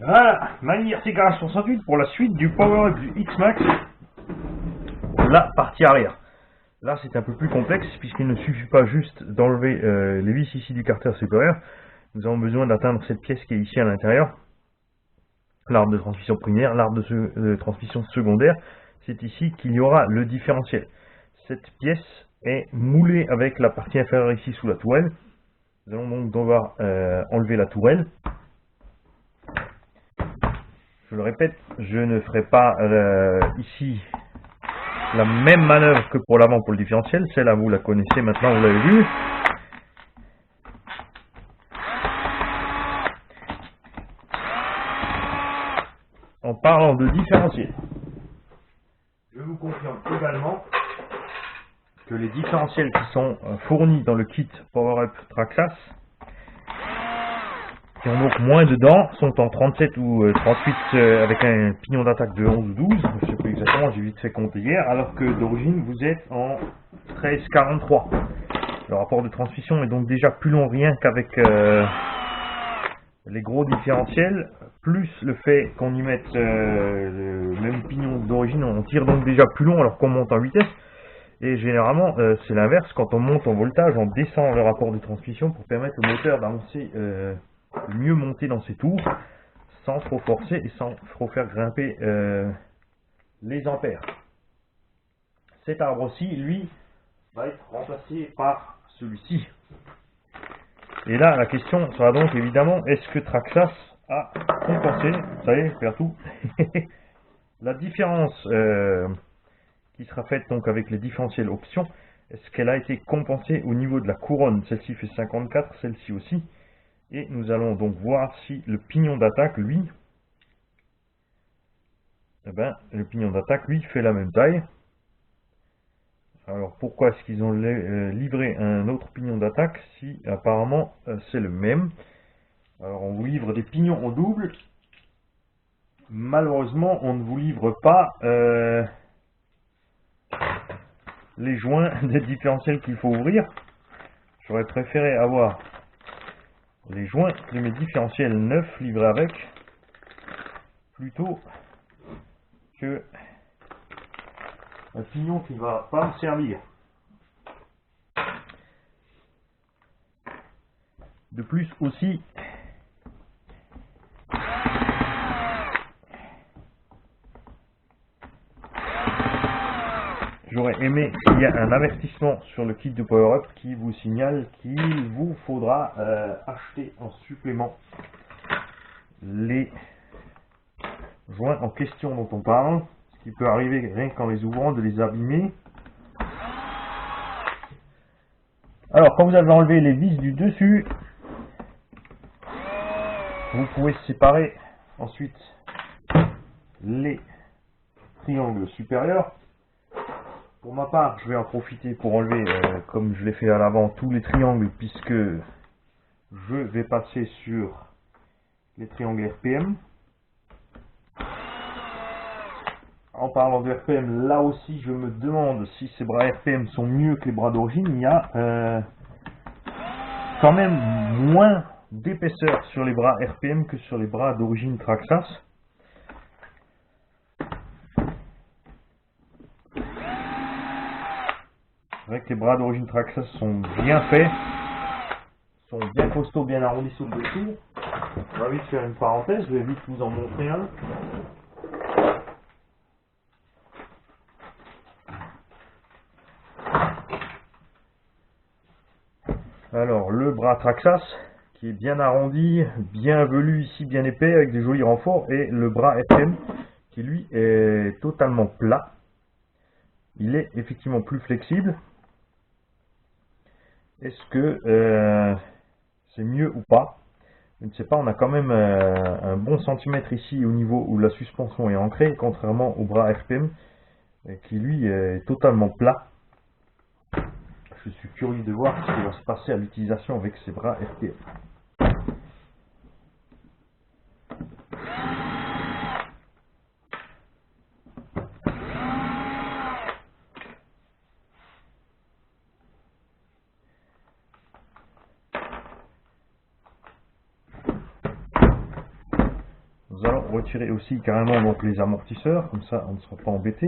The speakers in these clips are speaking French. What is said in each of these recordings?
Voilà, Manière Garage 68 pour la suite du power-up du X-Max, la partie arrière. Là c'est un peu plus complexe puisqu'il ne suffit pas juste d'enlever les vis ici du carter supérieur. Nous avons besoin d'atteindre cette pièce qui est ici à l'intérieur, l'arbre de transmission primaire, l'arbre de transmission secondaire. C'est ici qu'il y aura le différentiel. Cette pièce est moulée avec la partie inférieure ici sous la tourelle. Nous allons donc devoir enlever la tourelle. Je le répète, je ne ferai pas ici la même manœuvre que pour l'avant pour le différentiel. Celle-là, vous la connaissez maintenant, vous l'avez vue. En parlant de différentiel, je vous confirme également que les différentiels qui sont fournis dans le kit PowerUp Traxxas, qui ont donc moins de dents, sont en 37 ou 38 avec un pignon d'attaque de 11 ou 12, je ne sais plus exactement, j'ai vite fait compter hier, alors que d'origine vous êtes en 13,43. Le rapport de transmission est donc déjà plus long rien qu'avec les gros différentiels, plus le fait qu'on y mette le même pignon d'origine, on tire donc déjà plus long alors qu'on monte en vitesse. Et généralement, c'est l'inverse, quand on monte en voltage, on descend le rapport de transmission pour permettre au moteur d'avancer, de mieux monter dans ses tours, sans trop forcer et sans trop faire grimper les ampères. Cet arbre-ci, lui, va être remplacé par celui-ci. Et là, la question sera donc évidemment, est-ce que Traxxas a compensé, vous savez, faire tout, la différence qui sera faite donc avec les différentiels options, est-ce qu'elle a été compensée au niveau de la couronne? Celle-ci fait 54, celle-ci aussi. Et nous allons donc voir si le pignon d'attaque, lui, le pignon d'attaque, lui, fait la même taille. Alors pourquoi est-ce qu'ils ont livré un autre pignon d'attaque si apparemment c'est le même? Alors on vous livre des pignons en double. Malheureusement on ne vous livre pas les joints des différentiels qu'il faut ouvrir. J'aurais préféré avoir les joints de mes différentiels neufs livrés avec, plutôt que un pignon qui ne va pas me servir. De plus aussi, j'aurais aimé qu'il y ait un avertissement sur le kit de PowerUp qui vous signale qu'il vous faudra acheter en supplément les joints en question dont on parle, ce qui peut arriver rien qu'en les ouvrant de les abîmer. Alors quand vous avez enlevé les vis du dessus, vous pouvez séparer ensuite les triangles supérieurs. Pour ma part, je vais en profiter pour enlever, comme je l'ai fait à l'avant, tous les triangles, puisque je vais passer sur les triangles RPM. En parlant de RPM, là aussi, je me demande si ces bras RPM sont mieux que les bras d'origine. Il y a quand même moins d'épaisseur sur les bras RPM que sur les bras d'origine Traxxas. C'est vrai que les bras d'origine Traxxas sont bien faits, sont bien costauds, bien arrondis sous le dessus. On va vite faire une parenthèse, je vais vite vous en montrer un. Alors le bras Traxxas qui est bien arrondi, bien velu ici, bien épais avec des jolis renforts, et le bras FM qui lui est totalement plat. Il est effectivement plus flexible. Est-ce que c'est mieux ou pas? Je ne sais pas, on a quand même un bon centimètre ici au niveau où la suspension est ancrée, contrairement au bras RPM qui lui est totalement plat. Je suis curieux de voir ce qui va se passer à l'utilisation avec ces bras RPM. Nous Nous allons retirer aussi carrément donc les amortisseurs, comme ça on ne sera pas embêté.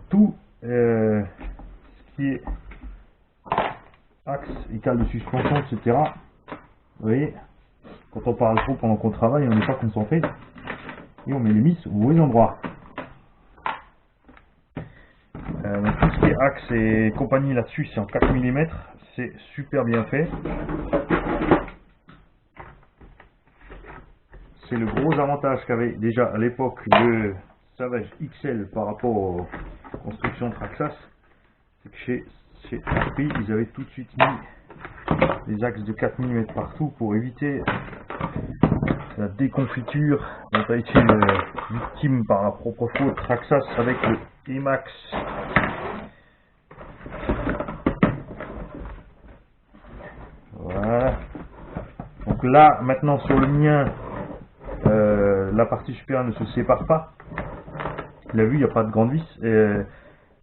Tout ce qui est axe et cale de suspension, etc. Vous voyez, quand on parle trop pendant qu'on travaille, on n'est pas concentré et on met les vis au mauvais endroit. Donc tout ce qui est axe et compagnie là-dessus, c'est en 4 mm, c'est super bien fait. C'est le gros avantage qu'avait déjà à l'époque le Savage XL par rapport aux constructions Traxxas, c'est que chez RP, ils avaient tout de suite mis les axes de 4 mm partout pour éviter la déconfiture dont a été victime par la propre faute Traxxas avec le Emax. Voilà. Donc là, maintenant sur le mien, la partie supérieure ne se sépare pas. Vous l'avez vu, il n'y a pas de grande vis.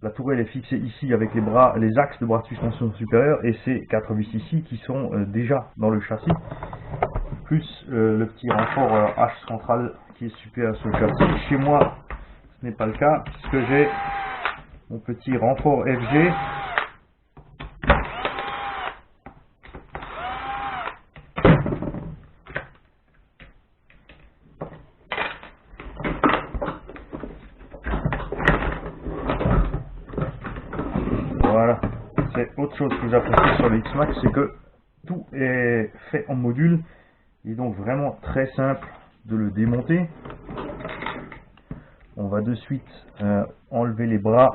La tourelle est fixée ici avec les axes de bras de suspension supérieure et ces 4 vis ici qui sont déjà dans le châssis, plus le petit renfort H central qui est supérieur sur le châssis. Chez moi, ce n'est pas le cas puisque j'ai mon petit renfort FG Voilà, c'est autre chose que j'apprécie sur le X-Max, c'est que tout est fait en module, et donc vraiment très simple de le démonter. On va de suite enlever les bras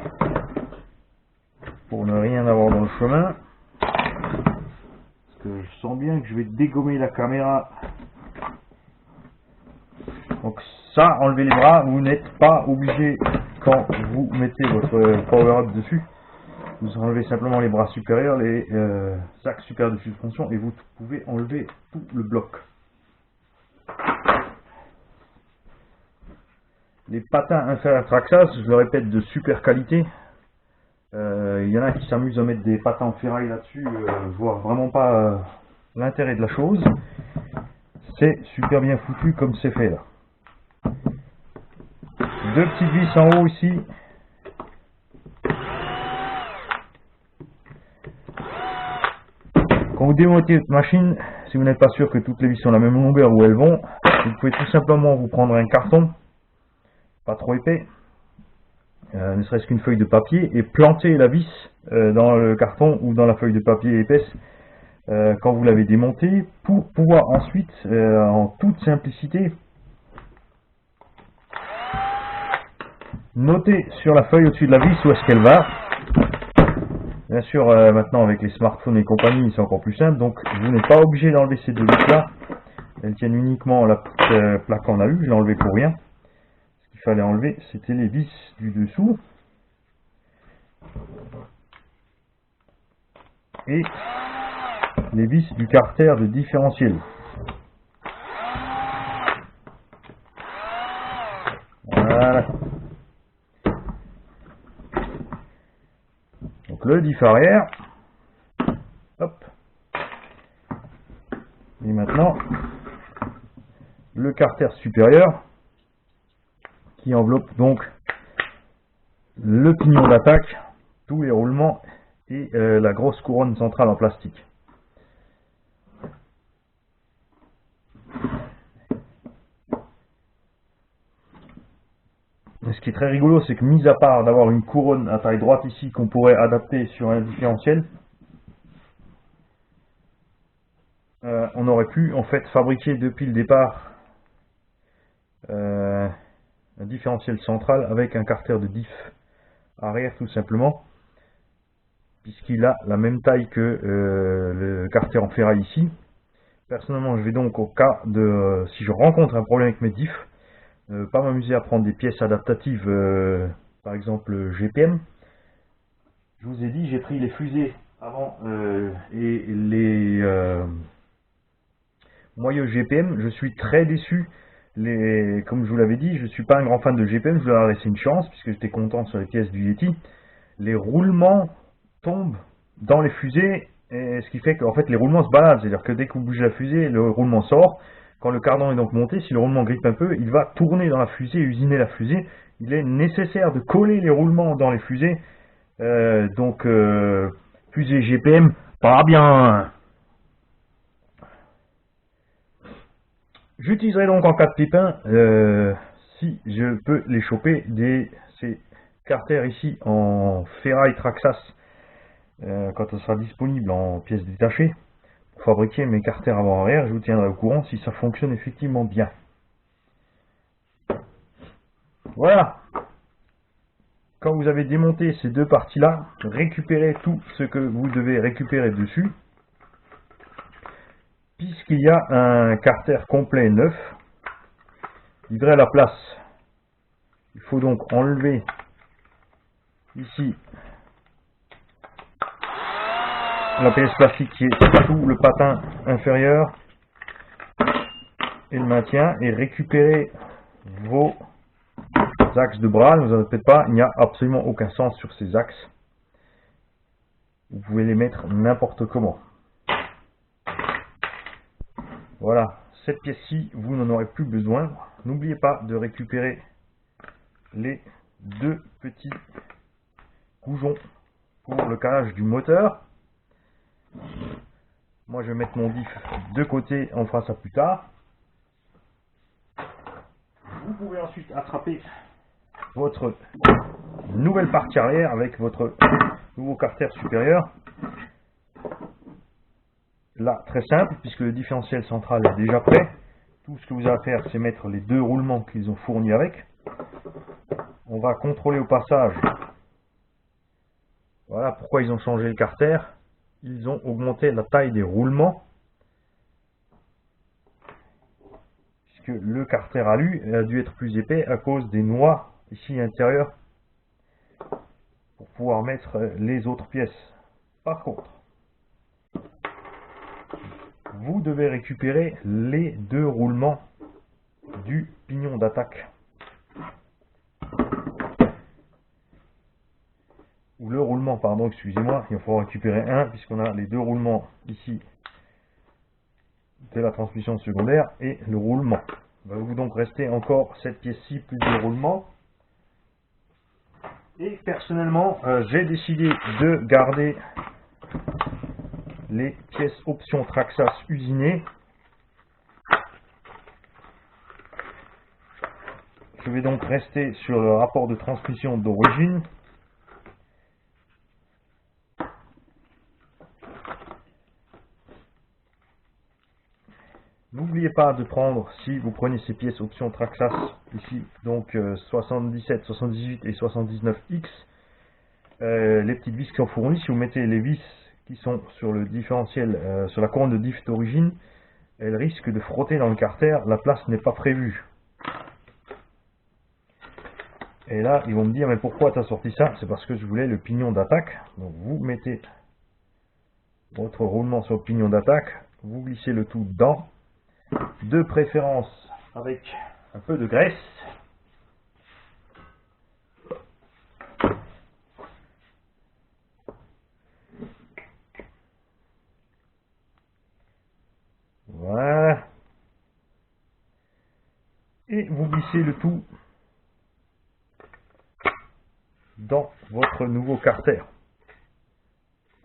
pour ne rien avoir dans le chemin. Parce que je sens bien que je vais dégommer la caméra. Donc ça, enlever les bras, vous n'êtes pas obligé quand vous mettez votre power-up dessus. Vous enlevez simplement les bras supérieurs, les axes supérieurs de suspension et vous pouvez enlever tout le bloc. Les patins inférieurs Traxxas, je le répète, de super qualité. Il y en a qui s'amusent à mettre des patins en ferraille là-dessus, je vois vraiment pas l'intérêt de la chose. C'est super bien foutu comme c'est fait là. Deux petites vis en haut ici. Quand vous démontez votre machine, si vous n'êtes pas sûr que toutes les vis sont la même longueur où elles vont, vous pouvez tout simplement vous prendre un carton, pas trop épais, ne serait-ce qu'une feuille de papier, et planter la vis dans le carton ou dans la feuille de papier épaisse quand vous l'avez démontée, pour pouvoir ensuite, en toute simplicité, noter sur la feuille au-dessus de la vis où est-ce qu'elle va. Bien sûr, maintenant avec les smartphones et compagnie, c'est encore plus simple, donc vous n'êtes pas obligé d'enlever ces deux vis là. Elles tiennent uniquement la plaque qu'on a eue, je l'ai enlevé pour rien. Ce qu'il fallait enlever, c'était les vis du dessous. Et les vis du carter de différentiel. Voilà. Donc le diff arrière. Hop. Et maintenant, le carter supérieur qui enveloppe donc le pignon d'attaque, tous les roulements et la grosse couronne centrale en plastique. Ce qui est très rigolo, c'est que mis à part d'avoir une couronne à taille droite ici qu'on pourrait adapter sur un différentiel, on aurait pu en fait fabriquer depuis le départ un différentiel central avec un carter de diff arrière tout simplement, puisqu'il a la même taille que le carter en ferraille ici. Personnellement, je vais donc, au cas de si je rencontre un problème avec mes diffs, pas m'amuser à prendre des pièces adaptatives, par exemple GPM. Je vous ai dit, j'ai pris les fusées avant et les moyeux GPM. Je suis très déçu Comme je vous l'avais dit, je suis pas un grand fan de GPM, je leur ai laissé une chance, puisque j'étais content sur les pièces du Yeti. Les roulements tombent dans les fusées, et ce qui fait qu'en fait les roulements se baladent, c'est-à-dire que dès que vous bougez la fusée, le roulement sort. Quand le cardan est donc monté, si le roulement grippe un peu, il va tourner dans la fusée, usiner la fusée. Il est nécessaire de coller les roulements dans les fusées. Fusée GPM, pas bien. J'utiliserai donc en cas de pépin, si je peux les choper, ces carters ici en ferraille Traxxas, quand ce sera disponible en pièces détachées, pour fabriquer mes carters avant-arrière. Je vous tiendrai au courant si ça fonctionne effectivement bien. Voilà. Quand vous avez démonté ces deux parties-là, récupérez tout ce que vous devez récupérer dessus. Puisqu'il y a un carter complet neuf, livré à la place. Il faut donc enlever ici la pièce plastique qui est sous le patin inférieur et le maintien, et récupérer vos axes de bras. Ne vous en faites pas, il n'y a absolument aucun sens sur ces axes. Vous pouvez les mettre n'importe comment. Voilà, cette pièce-ci, vous n'en aurez plus besoin. N'oubliez pas de récupérer les deux petits goujons pour le calage du moteur. Moi, je vais mettre mon diff de côté, on fera ça plus tard. Vous pouvez ensuite attraper votre nouvelle partie arrière avec votre nouveau carter supérieur. Là, très simple, puisque le différentiel central est déjà prêt. Tout ce que vous avez à faire, c'est mettre les deux roulements qu'ils ont fournis avec. On va contrôler au passage. Voilà pourquoi ils ont changé le carter. Ils ont augmenté la taille des roulements. Puisque le carter a dû être plus épais à cause des noix ici à l'intérieur. Pour pouvoir mettre les autres pièces. Par contre, vous devez récupérer les deux roulements du pignon d'attaque. Ou le roulement, pardon, excusez-moi, il faut récupérer un, puisqu'on a les deux roulements ici de la transmission secondaire et le roulement. Il va vous donc rester encore cette pièce-ci plus le roulement. Et personnellement, j'ai décidé de garder les pièces options Traxxas usinées. Je vais donc rester sur le rapport de transmission d'origine. N'oubliez pas de prendre, si vous prenez ces pièces options Traxxas, ici, donc 77, 78 et 79X, les petites vis qui sont fournies. Si vous mettez les vis qui sont sur le différentiel, sur la couronne de diff d'origine, elles risquent de frotter dans le carter, la place n'est pas prévue. Et là, ils vont me dire, mais pourquoi tu as sorti ça? C'est parce que je voulais le pignon d'attaque. Donc vous mettez votre roulement sur le pignon d'attaque, vous glissez le tout dedans, de préférence avec un peu de graisse. Voilà. Et vous glissez le tout dans votre nouveau carter.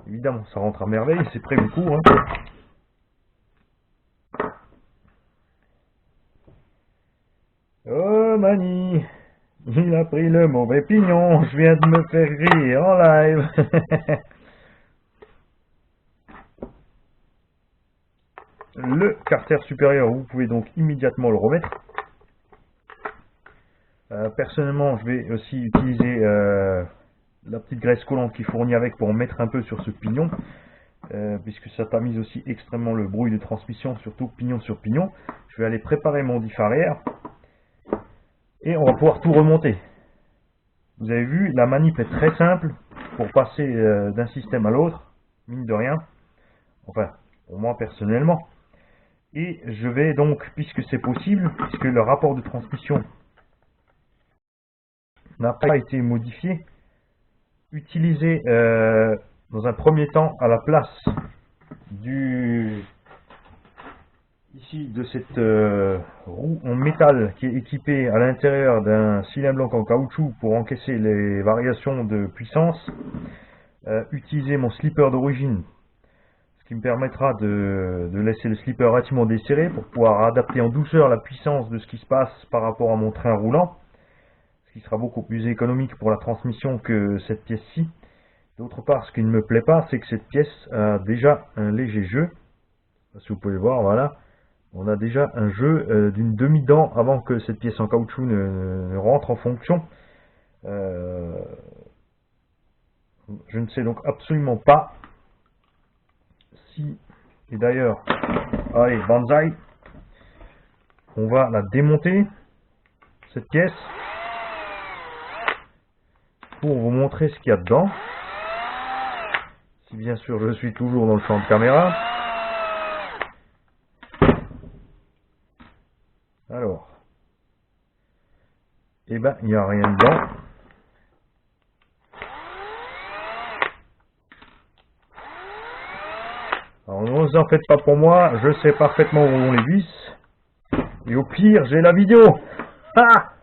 Évidemment, ça rentre à merveille, c'est prévu court. Hein. Oh Mani, il a pris le mauvais pignon, je viens de me faire rire en live. Le carter supérieur, vous pouvez donc immédiatement le remettre. Personnellement, je vais aussi utiliser la petite graisse collante qui fournit avec pour en mettre un peu sur ce pignon, puisque ça tamise aussi extrêmement le bruit de transmission, surtout pignon sur pignon. Je vais aller préparer mon diff arrière et on va pouvoir tout remonter. Vous avez vu, la manip est très simple pour passer d'un système à l'autre, mine de rien, enfin pour moi personnellement. Et je vais donc, puisque c'est possible, puisque le rapport de transmission n'a pas été modifié, utiliser dans un premier temps à la place ici de cette roue en métal qui est équipée à l'intérieur d'un cylindre blanc en caoutchouc pour encaisser les variations de puissance, utiliser mon slipper d'origine, ce qui me permettra de laisser le slipper relativement desserré pour pouvoir adapter en douceur la puissance de ce qui se passe par rapport à mon train roulant, ce qui sera beaucoup plus économique pour la transmission que cette pièce-ci. D'autre part, ce qui ne me plaît pas, c'est que cette pièce a déjà un léger jeu. Si vous pouvez voir, voilà. On a déjà un jeu d'une demi-dent avant que cette pièce en caoutchouc ne rentre en fonction. Je ne sais donc absolument pas si... Et d'ailleurs, allez, banzai. On va la démonter, cette pièce, pour vous montrer ce qu'il y a dedans. Si bien sûr je suis toujours dans le champ de caméra. Alors, eh ben, il n'y a rien dedans. Alors, ne vous en faites pas pour moi, je sais parfaitement où vont les vis. Et au pire, j'ai la vidéo. Ah,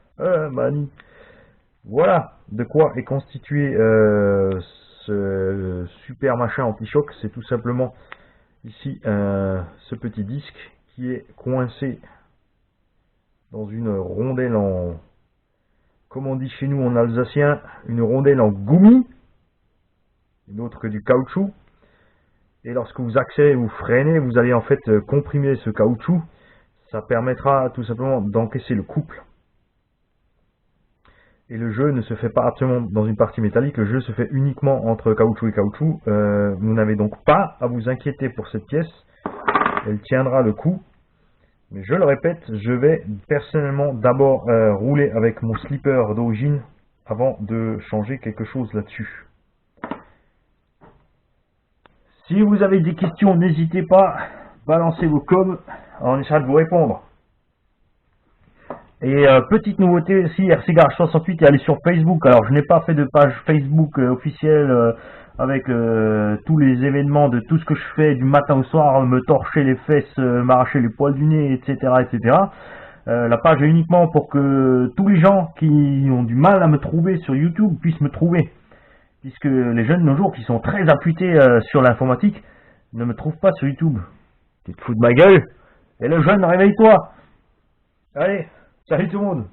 mani. Voilà de quoi est constitué ce super machin anti-choc. C'est tout simplement ici ce petit disque qui est coincé dans une rondelle en, comme on dit chez nous en alsacien, une rondelle en gummi, une autre que du caoutchouc. Et lorsque vous accélérez, vous freinez, vous allez en fait comprimer ce caoutchouc. Ça permettra tout simplement d'encaisser le couple. Et le jeu ne se fait pas absolument dans une partie métallique, le jeu se fait uniquement entre caoutchouc et caoutchouc. Vous n'avez donc pas à vous inquiéter pour cette pièce, elle tiendra le coup. Mais je le répète, je vais personnellement d'abord rouler avec mon slipper d'origine avant de changer quelque chose là-dessus. Si vous avez des questions, n'hésitez pas, balancez vos coms, on essaiera de vous répondre. Et petite nouveauté aussi, RC Garage 68 est allé sur Facebook. Alors je n'ai pas fait de page Facebook officielle avec tous les événements de tout ce que je fais du matin au soir, me torcher les fesses, m'arracher les poils du nez, etc. etc. La page est uniquement pour que tous les gens qui ont du mal à me trouver sur YouTube puissent me trouver. Puisque les jeunes de nos jours qui sont très affûtés sur l'informatique ne me trouvent pas sur YouTube. Tu te fous de ma gueule? Et le jeune, réveille-toi! Allez, salut tout le monde!